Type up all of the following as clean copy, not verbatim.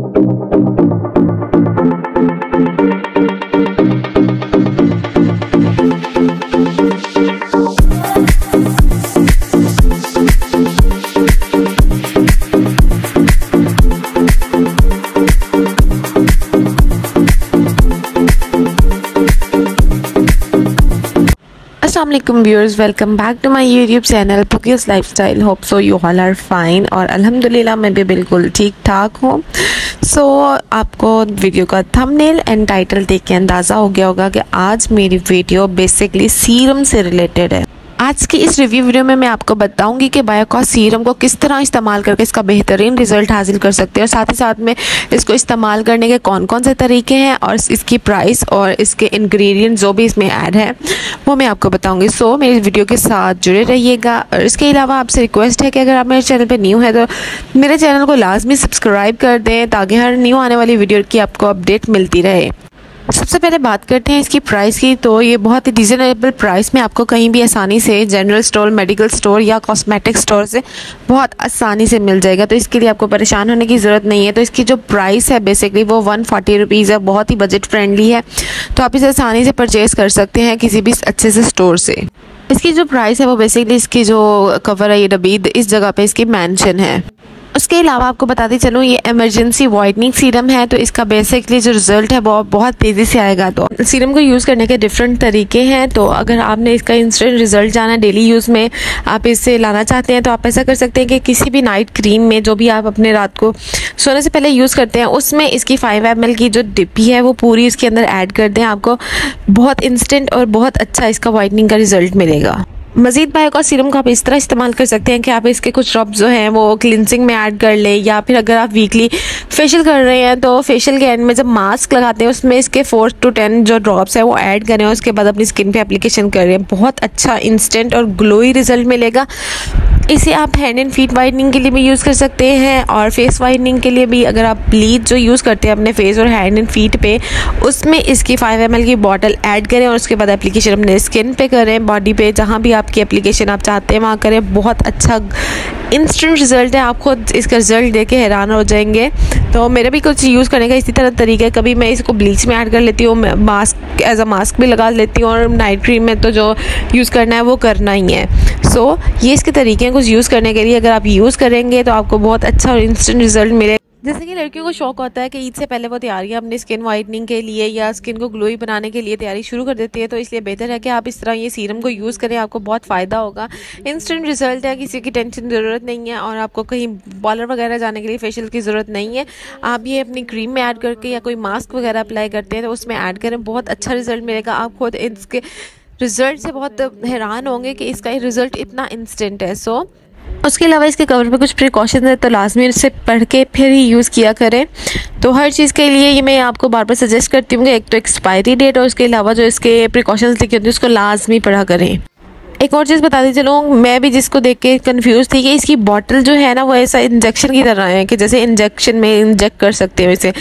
अस्सलामुअलैकुम viewers, welcome back to my YouTube channel Pookies lifestyle. Hope so you all are fine और अल्हम्दुलिल्लाह मैं भी बिल्कुल ठीक ठाक हूँ। सो आपको वीडियो का थंबनेल एंड टाइटल देख के अंदाज़ा हो गया होगा कि आज मेरी वीडियो बेसिकली सीरम से रिलेटेड है। आज की इस रिव्यू वीडियो में मैं आपको बताऊंगी कि बायोकॉस सीरम को किस तरह इस्तेमाल करके इसका बेहतरीन रिजल्ट हासिल कर सकते हैं और साथ ही साथ में इसको इस्तेमाल करने के कौन कौन से तरीके हैं और इसकी प्राइस और इसके इंग्रेडिएंट जो भी इसमें ऐड है वो मैं आपको बताऊंगी। सो मेरी वीडियो के साथ जुड़े रहिएगा। और इसके अलावा आपसे रिक्वेस्ट है कि अगर आप मेरे चैनल पर न्यू है तो मेरे चैनल को लाजमी सब्सक्राइब कर दें ताकि हर न्यू आने वाली वीडियो की आपको अपडेट मिलती रहे। सबसे पहले बात करते हैं इसकी प्राइस की। तो ये बहुत ही रीज़नेबल प्राइस में आपको कहीं भी आसानी से जनरल स्टोर, मेडिकल स्टोर या कॉस्मेटिक स्टोर से बहुत आसानी से मिल जाएगा। तो इसके लिए आपको परेशान होने की ज़रूरत नहीं है। तो इसकी जो प्राइस है बेसिकली वो 140 रुपीज़ है, बहुत ही बजट फ्रेंडली है। तो आप इसे आसानी से परचेज़ कर सकते हैं किसी भी अच्छे से स्टोर से। इसकी जो प्राइस है वो बेसिकली इसकी जो कवर है ये डब्बी इस जगह पे इसकी मेंशन है। उसके अलावा आपको बताती चलूँ ये इमरजेंसी वाइटनिंग सीरम है। तो इसका बेसिकली जो रिजल्ट है वो बहुत तेज़ी से आएगा। तो सीरम को यूज़ करने के डिफरेंट तरीके हैं। तो अगर आपने इसका इंस्टेंट रिजल्ट जाना डेली यूज़ में आप इसे लाना चाहते हैं तो आप ऐसा कर सकते हैं कि किसी भी नाइट क्रीम में जो भी आप अपने रात को सोने से पहले यूज़ करते हैं उसमें इसकी 5 ml की जो डिब्बी है वो पूरी इसके अंदर ऐड कर दें। आपको बहुत इंस्टेंट और बहुत अच्छा इसका वाइटनिंग का रिजल्ट मिलेगा। मज़ीद बायोकॉस सीरम को आप इस तरह इस्तेमाल कर सकते हैं कि आप इसके कुछ ड्रॉप्स जो हैं वो क्लिनजिंग में ऐड कर लें, या फिर अगर आप वीकली फेशियल कर रहे हैं तो फेशियल के एंड में जब मास्क लगाते हैं उसमें इसके 4 to 10 जो ड्रॉप्स है वो ऐड करें और उसके बाद अपनी स्किन पे एप्लीकेशन करें। बहुत अच्छा इंस्टेंट और ग्लोई रिजल्ट मिलेगा। इसे आप हैंड एंड फीट वाइटनिंग के लिए भी यूज़ कर सकते हैं और फेस वाइटनिंग के लिए भी। अगर आप ब्लीच जो यूज़ करते हैं अपने फेस और हैंड एंड फीट पे उसमें इसकी 5 ml की बॉटल ऐड करें और उसके बाद एप्लीकेशन अपने स्किन पे करें, बॉडी पे, जहाँ भी आपकी एप्लीकेशन आप चाहते हैं वहाँ करें। बहुत अच्छा इंस्टेंट रिजल्ट है, आप खुद इसका रिजल्ट देख के हैरान हो जाएंगे। तो मेरा भी कुछ यूज़ करने का इसी तरह तरीका है। कभी मैं इसको ब्लीच में ऐड कर लेती हूँ, मास्क एज अ मास्क भी लगा लेती हूँ और नाइट क्रीम में तो जो यूज़ करना है वो करना ही है। सो ये इसके तरीके हैं कुछ यूज़ करने के लिए। अगर आप यूज़ करेंगे तो आपको बहुत अच्छा और इंस्टेंट रिजल्ट मिलेगा। जैसे कि लड़कियों को शौक होता है कि ईद से पहले वो तैयारियां अपनी स्किन वाइटनिंग के लिए या स्किन को ग्लोई बनाने के लिए तैयारी शुरू कर देती है। तो इसलिए बेहतर है कि आप इस तरह ये सीरम को यूज़ करें, आपको बहुत फ़ायदा होगा। इंस्टेंट रिजल्ट है, किसी की टेंशन ज़रूरत नहीं है और आपको कहीं पार्लर वगैरह जाने के लिए फेशियल की ज़रूरत नहीं है। आप ये अपनी क्रीम में ऐड करके या कोई मास्क वगैरह अप्लाई करते हैं तो उसमें ऐड करें, बहुत अच्छा रिजल्ट मिलेगा। आप खुद इसके रिजल्ट से बहुत हैरान होंगे कि इसका रिजल्ट इतना इंस्टेंट है। सो उसके अलावा इसके कवर पे कुछ प्रिकॉशंस है तो लाजमी इससे पढ़ के फिर ही यूज़ किया करें। तो हर चीज़ के लिए ये मैं आपको बार बार सजेस्ट करती हूँ कि एक तो एक्सपायरी डेट और उसके अलावा जो इसके प्रिकॉशंस लिखे होते हैं उसको लाजमी पढ़ा करें। एक और चीज़ बताती चलूँ, मैं भी जिसको देख के कंफ्यूज थी कि इसकी बॉटल जो है ना वो ऐसा इंजेक्शन की तरह है कि जैसे इंजेक्शन में इंजेक्ट कर सकते हैं वैसे,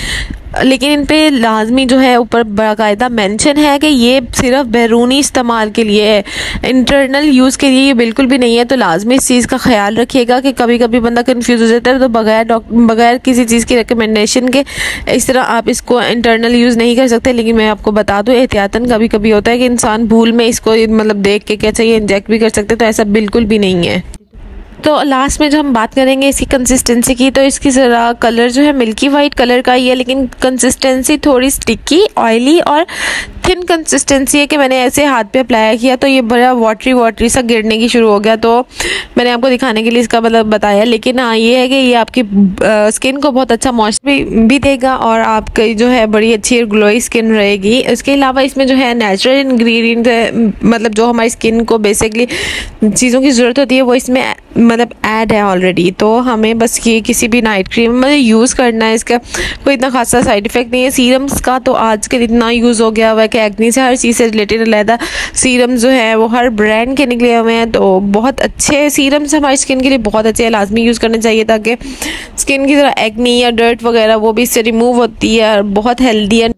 लेकिन इन पे लाजमी जो है ऊपर बाकायदा मेंशन है कि ये सिर्फ बैरूनी इस्तेमाल के लिए है, इंटरनल यूज़ के लिए ये बिल्कुल भी नहीं है। तो लाजमी इस चीज़ का ख्याल रखिएगा कि कभी कभी बंदा कंफ्यूज हो जाता है। तो बगैर किसी चीज़ की रिकमेंडेशन के इस तरह आप इसको इंटरनल यूज़ नहीं कर सकते। लेकिन मैं आपको बता दूँ एहतियातन कभी कभी होता है कि इंसान भूल में इसको मतलब देख के क्या चाहिए इंजेक्ट भी कर सकते हैं, तो ऐसा बिल्कुल भी नहीं है। तो लास्ट में जो हम बात करेंगे इसकी कंसिस्टेंसी की, तो इसकी ज़रा कलर जो है मिल्की वाइट कलर का ही है, लेकिन कंसिस्टेंसी थोड़ी स्टिकी, ऑयली और थिन कंसिस्टेंसी है कि मैंने ऐसे हाथ पे अप्लाई किया तो ये बड़ा वाटरी सा गिरने की शुरू हो गया। तो मैंने आपको दिखाने के लिए इसका मतलब बताया। लेकिन हाँ ये है कि ये आपकी स्किन को बहुत अच्छा मॉइस्चर भी देगा और आपकी जो है बड़ी अच्छी ग्लोई स्किन रहेगी। इसके अलावा इसमें जो है नेचुरल इंग्रेडिएंट मतलब जो हमारी स्किन को बेसिकली चीज़ों की ज़रूरत होती है वो इसमें मतलब ऐड है ऑलरेडी। तो हमें बस ये किसी भी नाइट क्रीम मतलब यूज़ करना है, इसका कोई इतना खासा साइड इफ़ेक्ट नहीं है। सीरम्स का तो आजकल इतना यूज़ हो गया हुआ है कि एक्ने से हर चीज़ से रिलेटेड अलहदा सीरम्स जो है वो हर ब्रांड के निकले हुए हैं। तो बहुत अच्छे सीरम्स हमारी स्किन के लिए बहुत अच्छे हैं, लाजमी यूज़ करने चाहिए ताकि स्किन की तरह एक्ने या डर्ट वगैरह वो भी इससे रिमूव होती है और बहुत हेल्दी है।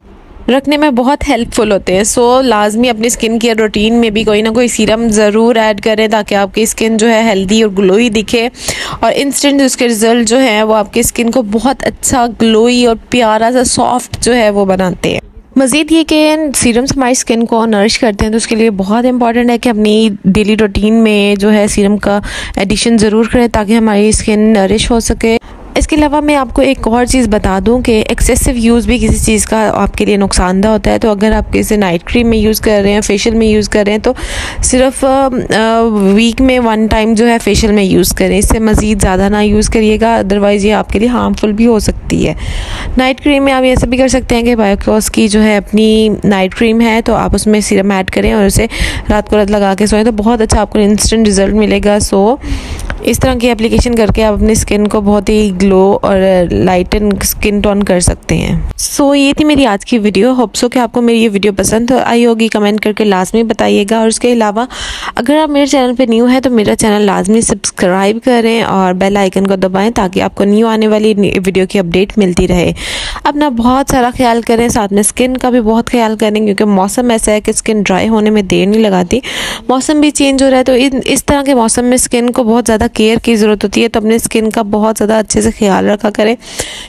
रखने में बहुत हेल्पफुल होते हैं। सो लाजमी अपनी स्किन केयर रूटीन में भी कोई ना कोई सीरम ज़रूर ऐड करें ताकि आपकी स्किन जो है हेल्दी और ग्लोई दिखे, और इंस्टेंट उसके रिज़ल्ट जो हैं वो आपकी स्किन को बहुत अच्छा ग्लोई और प्यारा सा सॉफ्ट जो है वो बनाते हैं। मज़ीद ये कि सीरम्स हमारी स्किन को नरिश करते हैं, तो उसके लिए बहुत इंपॉर्टेंट है कि अपनी डेली रूटीन में जो है सीरम का एडिशन ज़रूर करें ताकि हमारी स्किन नरिश हो सके। इसके अलावा मैं आपको एक और चीज़ बता दूं कि एक्सेसिव यूज़ भी किसी चीज़ का आपके लिए नुकसानदा होता है। तो अगर आप किसी नाइट क्रीम में यूज़ कर रहे हैं, फेशियल में यूज़ कर रहे हैं, तो सिर्फ वीक में 1 टाइम जो है फेशियल में यूज़ करें, इससे मज़ीद ज़्यादा ना यूज़ करिएगा, अदरवाइज़ ये आपके लिए हार्मफुल भी हो सकती है। नाइट क्रीम में आप ऐसा भी कर सकते हैं कि बायोकॉस की जो है अपनी नाइट क्रीम है, तो आप उसमें सीरम ऐड करें और उसे रात को रात लगा के सोएं, तो बहुत अच्छा आपको इंस्टेंट रिज़ल्ट मिलेगा। सो इस तरह की एप्लीकेशन करके आप अपनी स्किन को बहुत ही ग्लो और लाइटन स्किन टोन कर सकते हैं। सो ये थी मेरी आज की वीडियो। होप सो कि आपको मेरी ये वीडियो पसंद आई होगी। कमेंट करके लाजमी बताइएगा, और उसके अलावा अगर आप मेरे चैनल पे न्यू हैं तो मेरा चैनल लाजमी सब्सक्राइब करें और बेल आइकन को दबाएं ताकि आपको न्यू आने वाली वीडियो की अपडेट मिलती रहे। अपना बहुत सारा ख्याल करें, साथ में स्किन का भी बहुत ख्याल करें, क्योंकि मौसम ऐसा है कि स्किन ड्राई होने में देर नहीं लगाती। मौसम भी चेंज हो रहा है, तो इस तरह के मौसम में स्किन को बहुत ज़्यादा केयर की ज़रूरत होती है। तो अपने स्किन का बहुत ज़्यादा अच्छे से ख्याल रखा करें,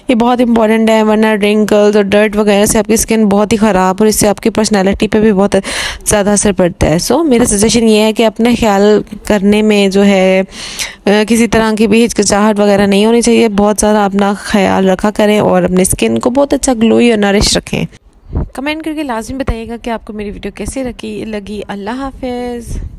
ये बहुत इंपॉर्टेंट है, वरना रिंकल्स और डर्ट वगैरह से आपकी स्किन बहुत ही ख़राब और इससे आपकी पर्सनैलिटी पे भी बहुत ज़्यादा असर पड़ता है। सो मेरा सजेशन ये है कि अपने ख्याल करने में जो है किसी तरह की भी हिचकिचाहट वगैरह नहीं होनी चाहिए। बहुत ज़्यादा अपना ख्याल रखा करें और अपने स्किन को बहुत अच्छा ग्लोई और नरिश रखें। कमेंट करके लाजमी बताइएगा कि आपको मेरी वीडियो कैसी लगी। अल्लाह हाफिज़।